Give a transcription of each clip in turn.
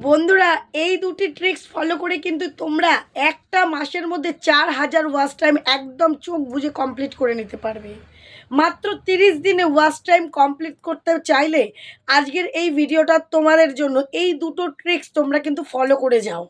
বন্ধুরা, এই দুটি ট্রিক্স ফলো করে কিন্তু তোমরা একটা মাসের মধ্যে 4000 ওয়াচ টাইম একদম চোখ বুজে কমপ্লিট করে নিতে পারবে। মাত্র 30 দিনে ওয়াচ টাইম কমপ্লিট করতে চাইলে আজকের এই ভিডিওটা তোমাদের জন্য। এই দুটো ট্রিক্স তোমরা কিন্তু ফলো করে যাও।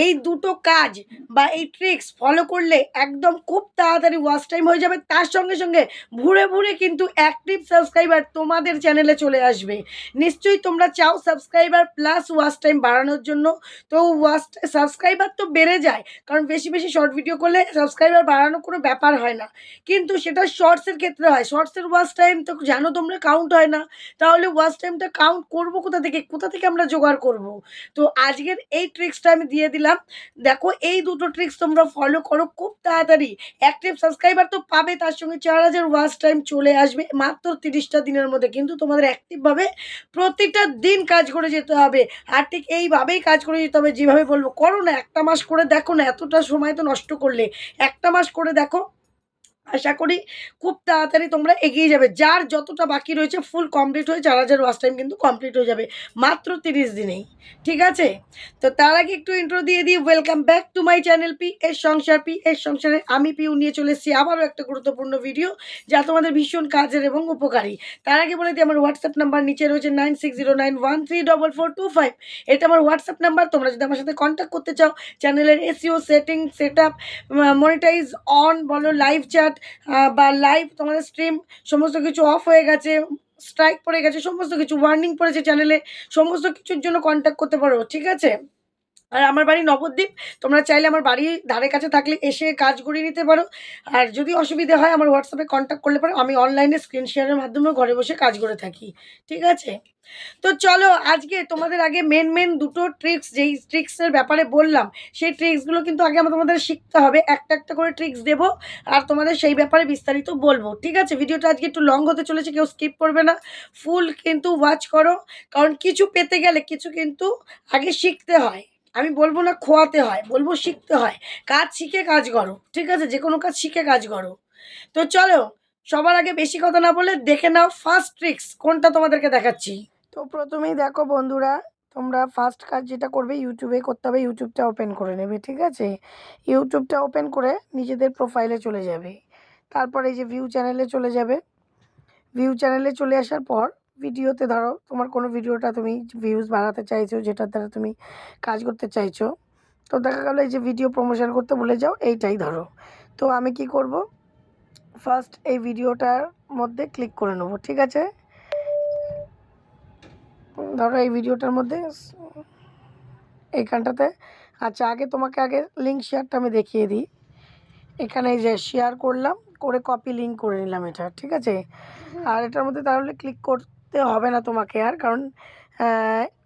এই দুটো কাজ বা এই ট্রিক্স ফলো করলে একদম খুব তাড়াতাড়ি ওয়াচ টাইম হয়ে যাবে। তার সঙ্গে সঙ্গে ভুরে ভুরে কিন্তু অ্যাক্টিভ সাবস্ক্রাইবার তোমাদের চ্যানেলে চলে আসবে। নিশ্চয়ই তোমরা চাও সাবস্ক্রাইবার প্লাস ওয়াচ টাইম বাড়ানোর জন্য। তো সাবস্ক্রাইবার তো বেড়ে যায়, কারণ বেশি বেশি শর্ট ভিডিও করলে সাবস্ক্রাইবার বাড়ানো কোনো ব্যাপার হয় না, কিন্তু সেটা শর্টসের ক্ষেত্রে হয়। শর্টসের ওয়াচ টাইম তো জানো তোমরা কাউন্ট হয় না। তাহলে ওয়াচ টাইমটা কাউন্ট করবো কোথা থেকে আমরা জোগাড় করব? তো আজকের এই ট্রিক্সটা আমি দিয়ে দিলাম। দেখো, এই দুটো ট্রিক্স তোমরা ফলো করো, খুব তাড়াতাড়ি অ্যাক্টিভ সাবস্ক্রাইবার তো পাবে, তার সঙ্গে 4000 ওয়াচ টাইম চলে আসবে মাত্র 30টা দিনের মধ্যে। কিন্তু তোমাদের অ্যাক্টিভভাবে প্রতিটা দিন কাজ করে যেতে হবে। আর ঠিক এইভাবেই কাজ করে যেতে হবে, যেভাবে বলবো করো না। একটা মাস করে দেখো না, এতটা সময় তো নষ্ট করলে একটা মাস করে দেখো। আশা করি খুব তাড়াতাড়ি তোমরা এগিয়ে যাবে। যার যতটা বাকি রয়েছে ফুল কমপ্লিট হয়ে 4000 ওয়াচ টাইম কিন্তু কমপ্লিট হয়ে যাবে মাত্র 30 দিনেই। ঠিক আছে? তো তার আগে একটু ইন্ট্রো দিয়ে দিই। Welcome back to my channel P এর সংসার। পি এর সংসারে আমি পিউ নিয়ে চলে এসেছি আবারও একটা গুরুত্বপূর্ণ ভিডিও, যা তোমাদের ভীষণ কাজের এবং উপকারী। তার আগে বলে দিই, আমার হোয়াটসঅ্যাপ নাম্বার নিচে রয়েছে 9609134425। এটা আমার হোয়াটসঅ্যাপ নাম্বার। তোমরা যদি আমার সাথে কন্ট্যাক্ট করতে চাও, চ্যানেলের SEO setting, set up, monetize on বলো, লাইভ চ্যাট বা লাইভ তোমাদের স্ট্রিম সমস্ত কিছু অফ হয়ে গেছে, স্ট্রাইক পড়ে গেছে, সমস্ত কিছু ওয়ার্নিং পড়েছে চ্যানেলে, সমস্ত কিছুর জন্য কন্ট্যাক্ট করতে পারো। ঠিক আছে? আর আমার বাড়ি নবদ্বীপ। তোমরা চাইলে আমার বাড়ির ধারে কাছে থাকলে এসে কাজ করিয়ে নিতে পারো। আর যদি অসুবিধে হয় আমার হোয়াটসঅ্যাপে কন্ট্যাক্ট করলে পারো। আমি অনলাইনে স্ক্রিন শেয়ারের মাধ্যমে ঘরে বসে কাজ করে থাকি। ঠিক আছে? তো চলো, আজকে তোমাদের আগে মেন দুটো ট্রিক্স, যেই ট্রিক্সের ব্যাপারে বললাম সেই ট্রিক্সগুলো কিন্তু আগে তোমাদের শিখতে হবে। একটা একটা করে ট্রিক্স দেবো আর তোমাদের সেই ব্যাপারে বিস্তারিত বলবো। ঠিক আছে? ভিডিওটা আজকে একটু লং হতে চলেছে, কেউ স্কিপ করবে না, ফুল কিন্তু ওয়াচ করো। কারণ কিছু পেতে গেলে কিছু কিন্তু আগে শিখতে হয়। আমি বলবো না খোয়াতে হয়, বলবো শিখতে হয়। কাজ শিখে কাজ করো। ঠিক আছে? যে কোনো কাজ শিখে কাজ করো। তো চলো, সবার আগে বেশি কথা না বলে দেখে নাও ফার্স্ট ট্রিক্স কোনটা তোমাদেরকে দেখাচ্ছি। তো প্রথমেই দেখো বন্ধুরা, তোমরা ফার্স্ট কাজ যেটা করবে ইউটিউবে করতে হবে। ইউটিউবটা ওপেন করে নেবে। ঠিক আছে? ইউটিউবটা ওপেন করে নিজেদের প্রোফাইলে চলে যাবে। তারপরে এই যে ভিউ চ্যানেলে চলে যাবে। ভিউ চ্যানেলে চলে আসার পর ভিডিওতে ধরো তোমার কোনো ভিডিওটা তুমি ভিউজ বাড়াতে চাইছো, যেটার দ্বারা তুমি কাজ করতে চাইছো। তো দেখা গেলো এই যে ভিডিও প্রমোশন করতে ভুলে যাও, এইটাই ধরো। তো আমি কি করব, ফার্স্ট এই ভিডিওটার মধ্যে ক্লিক করে নেবো। ঠিক আছে? ধরো এই ভিডিওটার মধ্যে এইখানটাতে। আচ্ছা, তোমাকে আগে লিঙ্ক শেয়ারটা আমি দেখিয়ে দিই। এখানে এই যে শেয়ার করলাম, করে কপি লিঙ্ক করে নিলাম এটা। ঠিক আছে? আর এটার মধ্যে তাহলে ক্লিক করতে হবে না তোমাকে আর, কারণ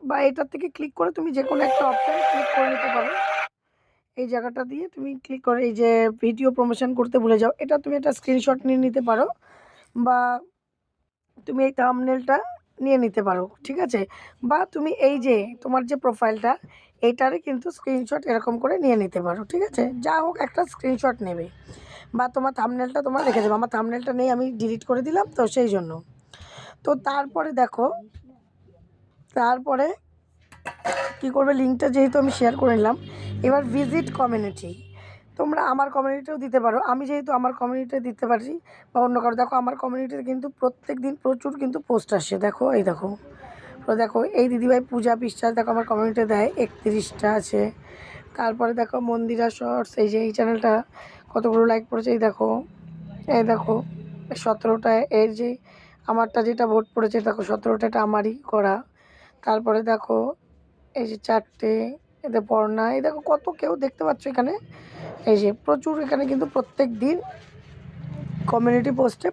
বা এটার থেকে ক্লিক করে তুমি যে কোনো একটা অপশানে ক্লিক করে নিতে পারো। এই জায়গাটা দিয়ে তুমি ক্লিক করে এই যে ভিডিও প্রমোশন করতে ভুলে যাও, এটা তুমি একটা স্ক্রিনশট নিয়ে নিতে পারো, বা তুমি এই থাম্বনেলটা নিয়ে নিতে পারো। ঠিক আছে? বা তুমি এই যে তোমার যে প্রোফাইলটা, এইটারে কিন্তু স্ক্রিনশট এরকম করে নিয়ে নিতে পারো। ঠিক আছে? যা হোক একটা স্ক্রিনশট নেবে, বা তোমার থাম্বনেলটা তোমার রেখে দেবে। আমার থাম্বনেলটা নেই, আমি ডিলিট করে দিলাম, তো সেই জন্য। তো তারপরে দেখো, তারপরে কী করবে, লিঙ্কটা যেহেতু আমি শেয়ার করে নিলাম, এবার ভিজিট কমিউনিটি। তোমরা আমার কমিউনিটিও দিতে পারো। আমি যেহেতু আমার কমিউনিটিতে দিতে পারি, বা অন্য কারো। দেখো আমার কমিউনিটিতে কিন্তু প্রত্যেক দিন প্রচুর কিন্তু পোস্ট আসে। দেখো এই দেখো, তো দেখো এই দিদিভাই পূজা বিশ্বাস, দেখো আমার কমিউনিটিতে দেয় 31টা আছে। তারপরে দেখো মন্দিরা শর্টস, এই যে এই চ্যানেলটা কতগুলো লাইক পড়েছে, এই দেখো, এই দেখো 17টা। এর যে আমারটা যেটা ভোট পড়েছে দেখো 17টা, এটা আমারই করা। তারপরে দেখো এই যে 4টে, এতে পড়না, এই দেখো কত কেউ দেখতে পাচ্ছ এখানে। এই যে প্রচুর এখানে কিন্তু প্রত্যেক দিন কমিউনিটি পোস্টে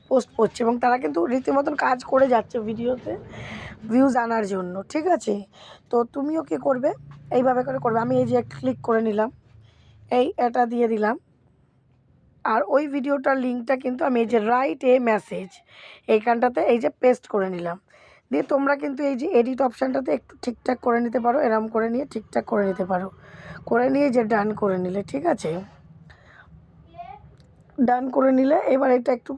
পোস্ট করছে, এবং তারা কিন্তু রীতিমতন কাজ করে যাচ্ছে ভিডিওতে ভিউজ আনার জন্য। ঠিক আছে? তো তুমিও কী করবে, এইভাবে করে করবে। আমি এই যে ক্লিক করে নিলাম, এটা দিয়ে দিলাম। আর ওই ভিডিওটার লিঙ্কটা কিন্তু আমি এই যে রাইট এ মেসেজ এইখানটাতে এই যে পেস্ট করে নিলাম। দিয়ে তোমরা কিন্তু এই যে এডিট অপশানটাতে একটু ঠিকঠাক করে নিতে পারো, এরম করে নিয়ে ঠিকঠাক করে নিতে পারো, করে নিয়ে যে ডান করে নিলে। ঠিক আছে? ডান করে নিলে এবার এটা একটু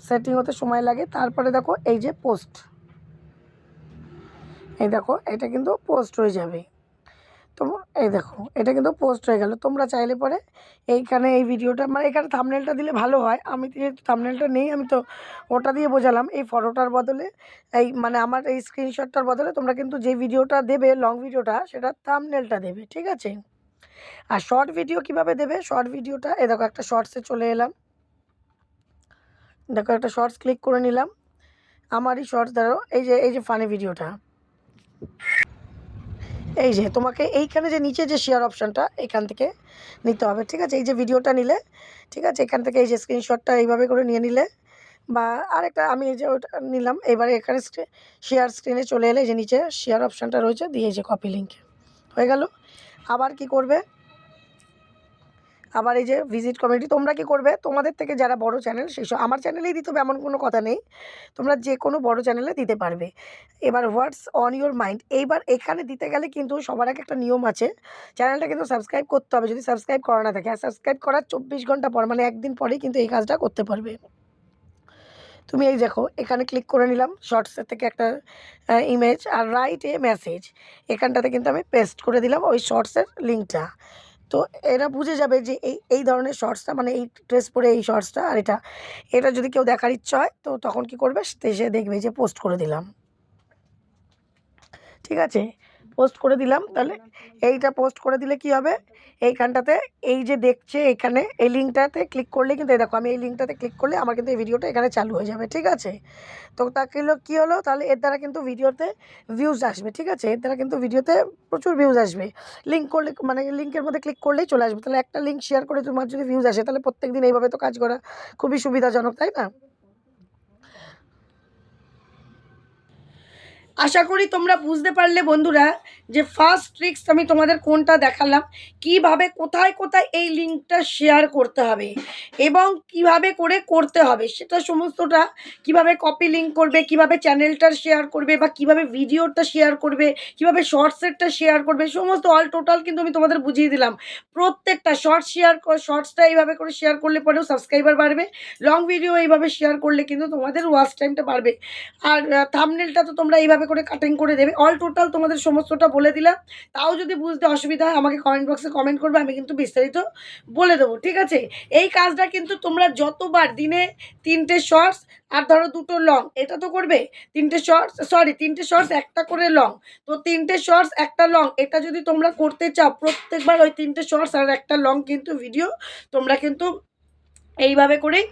সেটিং হতে সময় লাগে। তারপরে দেখো এই যে পোস্ট, এই দেখো এটা কিন্তু পোস্ট হয়ে যাবে। তো এই দেখো এটা কিন্তু পোস্ট হয়ে গেল। তোমরা চাইলে পরে এইখানে এই ভিডিওটা মানে এখানে থাম্বনেলটা দিলে ভালো হয়। আমি যেহেতু থাম্বনেলটা নেই আমি তো ওটা দিয়ে বোঝালাম। এই ফটোটার বদলে এই মানে আমার এই স্ক্রিনশটটার বদলে তোমরা কিন্তু যে ভিডিওটা দেবে লং ভিডিওটা সেটা থাম্বনেলটা দেবে, ঠিক আছে? আর শর্ট ভিডিও কিভাবে দেবে? শর্ট ভিডিওটা এই দেখো একটা শর্টসে চলে এলাম। দেখো একটা শর্টস ক্লিক করে নিলাম। আমারই শর্টস ধরো এই যে ফানি ভিডিওটা, এই যে তোমাকে এইখানে যে নিচে যে শেয়ার অপশানটা এখান থেকে নিতে হবে, ঠিক আছে? এই যে ভিডিওটা নিলে, ঠিক আছে, এখান থেকে এই যে স্ক্রিনশটটা এইভাবে করে নিয়ে নিলে বা আরেকটা আমি এই যে ওটা নিলাম। এবারে এখানে শেয়ার স্ক্রিনে চলে এলে যে নিচে শেয়ার অপশানটা রয়েছে দিয়ে এই যে কপি লিঙ্ক হয়ে গেল। আবার কি করবে? আবার এই যে ভিজিট কমিউনিটি তোমরা কি করবে? তোমাদের থেকে যারা বড় চ্যানেল সেসব আমার চ্যানেলেই দিতে হবে এমন কোনো কথা নেই, তোমরা যে কোনো বড় চ্যানেলে দিতে পারবে। এবার হোয়াটস অন ইউর মাইন্ড, এইবার এখানে দিতে গেলে কিন্তু সবার আগে একটা নিয়ম আছে, চ্যানেলটা কিন্তু সাবস্ক্রাইব করতে হবে যদি সাবস্ক্রাইব করা না থাকে। আর সাবস্ক্রাইব করার 24 ঘন্টা পর মানে একদিন পরেই কিন্তু এই কাজটা করতে পারবে। তুমি এই দেখো এখানে ক্লিক করে নিলাম, শর্টসের থেকে একটা ইমেজ আর রাইট এ মেসেজ, এখানটাতে কিন্তু আমি পেস্ট করে দিলাম ওই শর্টসের লিঙ্কটা। তো এরা বুঝে যাবে যে এই ধরনের শর্টসটা মানে এই ড্রেস পরে এই শর্টসটা আর এটা যদি কেউ দেখার ইচ্ছা হয় তো তখন কি করবে? সে দেখবে যে পোস্ট করে দিলাম, ঠিক আছে? পোস্ট করে দিলাম। তাহলে এইটা পোস্ট করে দিলে কি হবে? এইখানটাতে এই যে দেখছে এখানে এই লিঙ্কটাতে ক্লিক করলে কিন্তু এই দেখো আমি এই লিঙ্কটাতে ক্লিক করলে আমার কিন্তু এই ভিডিওটা এখানে চালু হয়ে যাবে, ঠিক আছে? তো তাকে কী হলো? তাহলে এর দ্বারা কিন্তু ভিডিওতে ভিউজ আসবে, ঠিক আছে? এর দ্বারা কিন্তু ভিডিওতে প্রচুর ভিউজ আসবে। লিঙ্ক করলে মানে লিঙ্কের মধ্যে ক্লিক করলেই চলে আসবে। তাহলে একটা লিঙ্ক শেয়ার করে তোমার যদি ভিউজ আসে তাহলে প্রত্যেকদিন এইভাবে তো কাজ করা খুবই সুবিধাজনক, তাই না? আশা করি তোমরা বুঝতে পারলে বন্ধুরা যে ফার্স্ট ট্রিক্স আমি তোমাদের কোনটা দেখালাম, কিভাবে কোথায় কোথায় এই লিঙ্কটা শেয়ার করতে হবে এবং কিভাবে করে করতে হবে সেটা সমস্তটা, কিভাবে কপি লিঙ্ক করবে, কিভাবে চ্যানেলটার শেয়ার করবে বা কিভাবে ভিডিওটা শেয়ার করবে, কিভাবে শর্টসেরটা শেয়ার করবে, সমস্ত অল টোটাল কিন্তু আমি তোমাদের বুঝিয়ে দিলাম। প্রত্যেকটা শর্টসটা এইভাবে করে শেয়ার করলে পরেও সাবস্ক্রাইবার বাড়বে, লং ভিডিও এইভাবে শেয়ার করলে কিন্তু তোমাদের ওয়াচ টাইমটা বাড়বে। আর থাম্বনেলটা তো তোমরা এইভাবে করে কাটিং করে দেবে। অল টোটাল তোমাদের সমস্তটা বলে দিলাম। তাও যদি বুঝতে অসুবিধা হয় আমাকে কমেন্ট বক্সে কমেন্ট করবে, আমি কিন্তু বিস্তারিত বলে দেবো, ঠিক আছে? এই কাজটা কিন্তু তোমরা যতবার দিনে 3টে শর্টস আর ধরো 2টো লং, এটা তো করবে। 3টে শর্টস 1টা করে লং, তো 3টে শর্টস 1টা লং এটা যদি তোমরা করতে চাও প্রত্যেকবার ওই 3টে শর্টস আর 1টা লং কিন্তু ভিডিও তোমরা কিন্তু এইভাবে করেই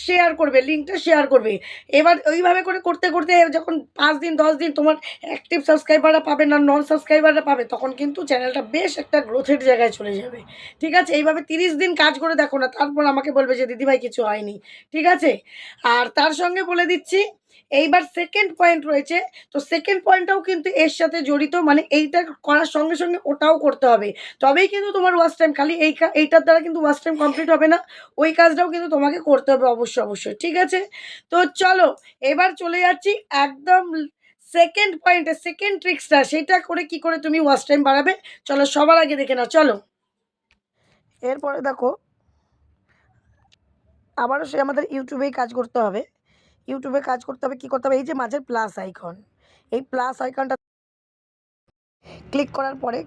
শেয়ার করবে, লিঙ্কটা শেয়ার করবে। এবার ওইভাবে করে করতে করতে যখন 5 দিন 10 দিন তোমার অ্যাক্টিভ সাবস্ক্রাইবাররা পাবে না নন সাবস্ক্রাইবাররা পাবে, তখন কিন্তু চ্যানেলটা বেশ একটা গ্রোথের জায়গায় চলে যাবে, ঠিক আছে? এইভাবে 30 দিন কাজ করে দেখো না, তারপর আমাকে বলবে যে দিদিভাই কিছু হয়নি, ঠিক আছে? আর তার সঙ্গে বলে দিচ্ছি এইবার সেকেন্ড পয়েন্ট রয়েছে। তো সেকেন্ড পয়েন্টটাও কিন্তু এর সাথে জড়িত, মানে এইটা করার সঙ্গে সঙ্গে ওটাও করতে হবে, তবেই কিন্তু তোমার ওয়াচ টাইম, খালি এইটার দ্বারা কিন্তু ওয়াচ টাইম কমপ্লিট হবে না, ওই কাজটাও কিন্তু তোমাকে করতে হবে অবশ্যই অবশ্যই, ঠিক আছে? তো চলো এবার চলে যাচ্ছি একদম সেকেন্ড পয়েন্টে, সেকেন্ড ট্রিক্সটা সেটা করে কি করে তুমি ওয়াচ টাইম বাড়াবে। চলো সবার আগে দেখে নাও, চলো। এরপরে দেখো আবারও সে আমাদের ইউটিউবেই কাজ করতে হবে। ইউটিউবে কাজ করতে হবে, কী করতে হবে? এই যে মাঝের প্লাস আইকন, এই প্লাস আইকনটা ক্লিক করার পরে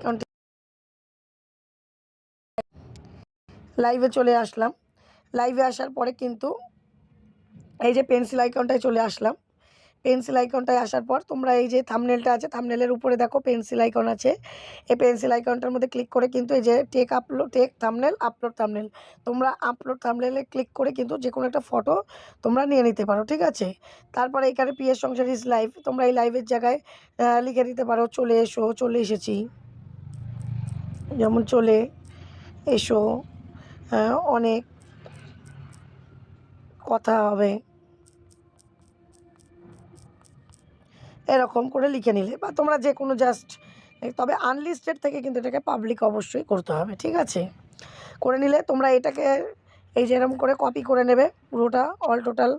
লাইভে চলে আসলাম। লাইভে আসার পরে কিন্তু এই যে পেন্সিল আইকনটায় চলে আসলাম। পেন্সিল আইকনটায় আসার পর তোমরা এই যে থাম্বনেলটা আছে, থাম্বনেলের উপরে দেখো পেন্সিল আইকন আছে। এই পেন্সিল আইকনটার মধ্যে ক্লিক করে কিন্তু এই যে টেক থাম্বনেল, আপলোড থাম্বনেল, তোমরা আপলোড থাম্বনেলে ক্লিক করে কিন্তু যে কোনো একটা ফটো তোমরা নিয়ে নিতে পারো, ঠিক আছে? তারপরে এখানে পিএস সংসার ইজ লাইভ, তোমরা এই লাইভের জায়গায় লিখে দিতে পারো চলে এসো, চলে এসেছি, যেমন চলে এসো, অনেক কথা হবে, এরকম করে লিখে নিলে বা তোমরা যে কোনো জাস্ট, তবে আনলিস্টেড থেকে কিন্তু এটাকে পাবলিক অবশ্যই করতে হবে, ঠিক আছে? করে নিলে তোমরা এটাকে এই যে এরকম করে কপি করে নেবে পুরোটা, অল টোটাল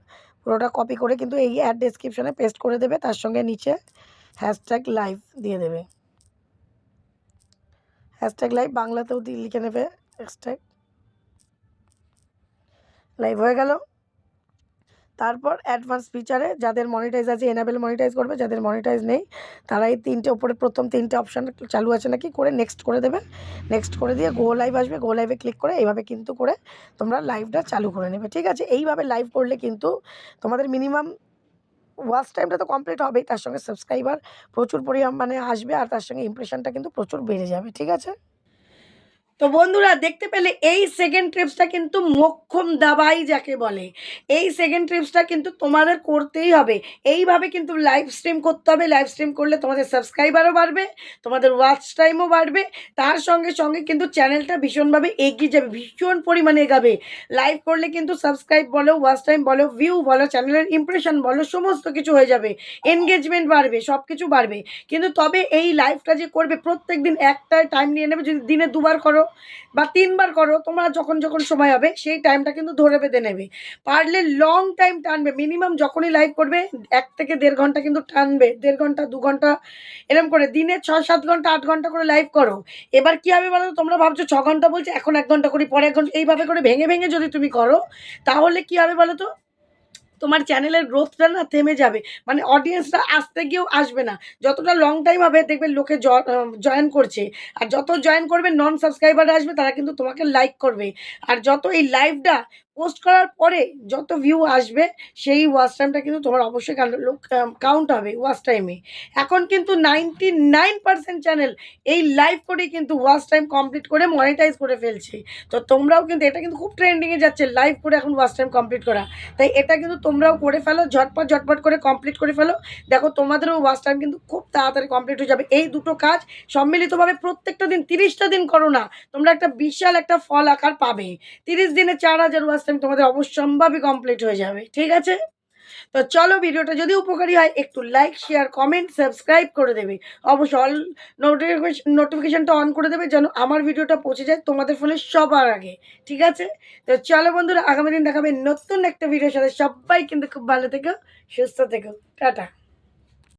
পুরোটা কপি করে কিন্তু এই অ্যাড ডেসক্রিপশনে পেস্ট করে দেবে, তার সঙ্গে নিচে হ্যাশট্যাগ লাইভ দিয়ে দেবে, হ্যাশট্যাগ লাইভ বাংলাতেও লিখে নেবে, হ্যাশট্যাগ লাইভ হয়ে গেল। তারপর অ্যাডভান্স ফিচারে যাদের মনিটাইজ আছে এনাবেল মনিটাইজ করবে, যাদের মনিটাইজ নেই তারা এই 3টে ওপরে প্রথম 3টে অপশান চালু আছে নাকি করে নেক্সট করে দেবে। নেক্সট করে দিয়ে গো লাইভ আসবে, গো লাইভে ক্লিক করে এইভাবে কিন্তু করে তোমরা লাইভটা চালু করে নেবে, ঠিক আছে। এইভাবে লাইভ করলে কিন্তু তোমাদের মিনিমাম ওয়াচ টাইমটা তো কমপ্লিট হবেই, তার সঙ্গে সাবস্ক্রাইবার প্রচুর পরিমাণে আসবে আর তার সঙ্গে ইমপ্রেশনটা কিন্তু প্রচুর বেড়ে যাবে, ঠিক আছে। তো বন্ধুরা দেখতে পেলে এই সেকেন্ড ট্রিপসটা কিন্তু মোক্ষম দাবাই যাকে বলে, এই সেকেন্ড ট্রিপসটা কিন্তু তোমাদের করতেই হবে। এইভাবে কিন্তু লাইভ স্ট্রিম করতে হবে, লাইভ স্ট্রিম করলে তোমাদের সাবস্ক্রাইবারও বাড়বে, তোমাদের ওয়াচ টাইমও বাড়বে, তার সঙ্গে সঙ্গে কিন্তু চ্যানেলটা ভীষণভাবে এগিয়ে যাবে, ভীষণ পরিমাণে এগাবে। লাইভ করলে কিন্তু সাবস্ক্রাইব বলো, ওয়াচ টাইম বলো, ভিউ বলো, চ্যানেলের ইমপ্রেশন বলো, সমস্ত কিছু হয়ে যাবে, এনগেজমেন্ট বাড়বে, সব কিছু বাড়বে। কিন্তু তবে এই লাইভটা যে করবে প্রত্যেক দিন একটাই টাইম নিয়ে নেবে, যদি দিনে 2বার করো বা 3বার করো, তোমরা যখন যখন সময় হবে সেই টাইমটা কিন্তু ধরে বেঁধে নেবে। পারলে লং টাইম টানবে, মিনিমাম যখনই লাইভ করবে 1 থেকে 1.5 ঘন্টা কিন্তু টানবে, 1.5 ঘন্টা 2 ঘন্টা এরকম করে দিনে 6-7 ঘন্টা 8 ঘন্টা করে লাইভ করো। এবার কী হবে বলো, তোমরা ভাবছো 6 ঘন্টা বলছে, এখন 1 ঘন্টা করি, পরে 1 ঘন্টা, এইভাবে করে ভেঙে ভেঙে যদি তুমি করো তাহলে কী হবে বলো তো, তোমার চ্যানেলের গ্রোথটা না থেমে যাবে, মানে অডিয়েন্সটা আসতে গিয়েও আসবে না। যতটা লং টাইম হবে দেখবে লোকে জয়েন করছে, আর যত জয়েন করবে নন সাবস্ক্রাইবার আসবে, তারা কিন্তু তোমাকে লাইক করবে। আর যত এই লাইভটা পোস্ট করার পরে যত ভিউ আসবে সেই ওয়াচ টাইমটা কিন্তু তোমার অবশ্যই কাউন্ট হবে ওয়াচ টাইমে। এখন কিন্তু 99% চ্যানেল এই লাইভ করেই কিন্তু ওয়াচ টাইম কমপ্লিট করে মনিটাইজ করে ফেলছে। তো তোমরাও কিন্তু, এটা কিন্তু খুব ট্রেন্ডিংয়ে যাচ্ছে লাইভ করে এখন ওয়াচ টাইম কমপ্লিট করা, তাই এটা কিন্তু তোমরাও করে ফেলো, ঝটপট ঝটপট করে কমপ্লিট করে ফেলো। দেখো তোমাদেরও ওয়াচ টাইম কিন্তু খুব তাড়াতাড়ি কমপ্লিট হয়ে যাবে। এই দুটো কাজ সম্মিলিতভাবে প্রত্যেকটা দিন 30টা দিন করো না, তোমরা একটা বিশাল একটা ফল আকার পাবে। 30 দিনে 4000 ওয়াচ টাইম তোমাদের অবশ্যম্ভাবী কমপ্লিট হয়ে যাবে, ঠিক আছে। তো চলো, ভিডিওটা যদি উপকারী হয় একটু লাইক, শেয়ার, কমেন্ট, সাবস্ক্রাইব করে দেবে। অবশ্যই অল নোটিফিকেশনটা অন করে দেবে যেন আমার ভিডিওটা পৌঁছে যায় তোমাদের ফোনে সবার আগে, ঠিক আছে। তো চলো বন্ধুরা, আগামী দিন দেখাবে নতুন একটা ভিডিওর সাথে। সবাই কিন্তু খুব ভালো থেকো, সুস্থ থেকো, টাটা।